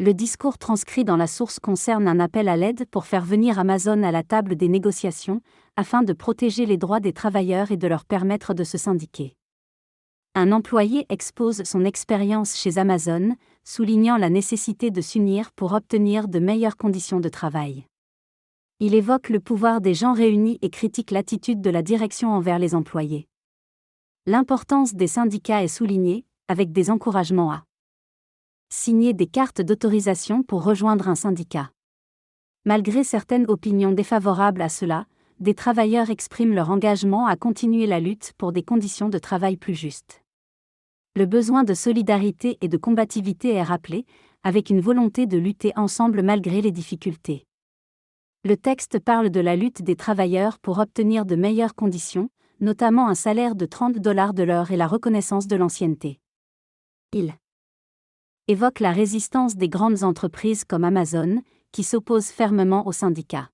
Le discours transcrit dans la source concerne un appel à l'aide pour faire venir Amazon à la table des négociations, afin de protéger les droits des travailleurs et de leur permettre de se syndiquer. Un employé expose son expérience chez Amazon, soulignant la nécessité de s'unir pour obtenir de meilleures conditions de travail. Il évoque le pouvoir des gens réunis et critique l'attitude de la direction envers les employés. L'importance des syndicats est soulignée, avec des encouragements à signer des cartes d'autorisation pour rejoindre un syndicat. Malgré certaines opinions défavorables à cela, des travailleurs expriment leur engagement à continuer la lutte pour des conditions de travail plus justes. Le besoin de solidarité et de combativité est rappelé, avec une volonté de lutter ensemble malgré les difficultés. Le texte parle de la lutte des travailleurs pour obtenir de meilleures conditions, notamment un salaire de $30 de l'heure et la reconnaissance de l'ancienneté. Il évoque la résistance des grandes entreprises comme Amazon, qui s'opposent fermement aux syndicats.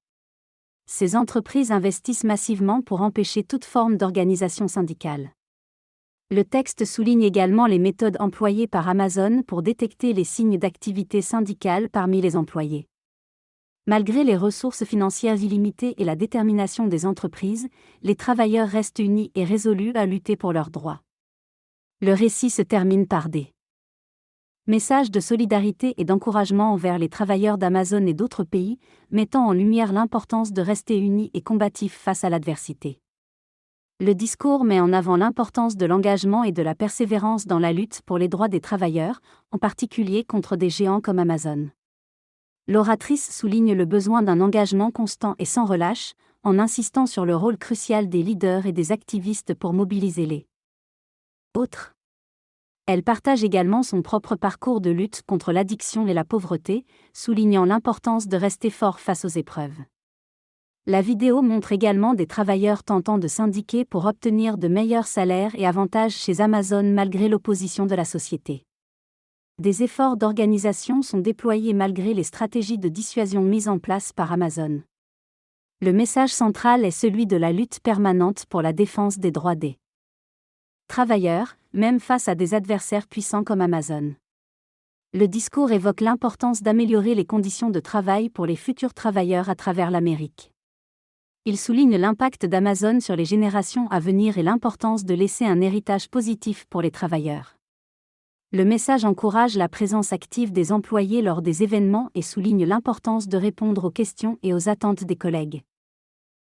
Ces entreprises investissent massivement pour empêcher toute forme d'organisation syndicale. Le texte souligne également les méthodes employées par Amazon pour détecter les signes d'activité syndicale parmi les employés. Malgré les ressources financières illimitées et la détermination des entreprises, les travailleurs restent unis et résolus à lutter pour leurs droits. Le récit se termine par des messages de solidarité et d'encouragement envers les travailleurs d'Amazon et d'autres pays, mettant en lumière l'importance de rester unis et combatifs face à l'adversité. Le discours met en avant l'importance de l'engagement et de la persévérance dans la lutte pour les droits des travailleurs, en particulier contre des géants comme Amazon. L'oratrice souligne le besoin d'un engagement constant et sans relâche, en insistant sur le rôle crucial des leaders et des activistes pour mobiliser les autres. Elle partage également son propre parcours de lutte contre l'addiction et la pauvreté, soulignant l'importance de rester fort face aux épreuves. La vidéo montre également des travailleurs tentant de syndiquer pour obtenir de meilleurs salaires et avantages chez Amazon malgré l'opposition de la société. Des efforts d'organisation sont déployés malgré les stratégies de dissuasion mises en place par Amazon. Le message central est celui de la lutte permanente pour la défense des droits des travailleurs, même face à des adversaires puissants comme Amazon. Le discours évoque l'importance d'améliorer les conditions de travail pour les futurs travailleurs à travers l'Amérique. Il souligne l'impact d'Amazon sur les générations à venir et l'importance de laisser un héritage positif pour les travailleurs. Le message encourage la présence active des employés lors des événements et souligne l'importance de répondre aux questions et aux attentes des collègues.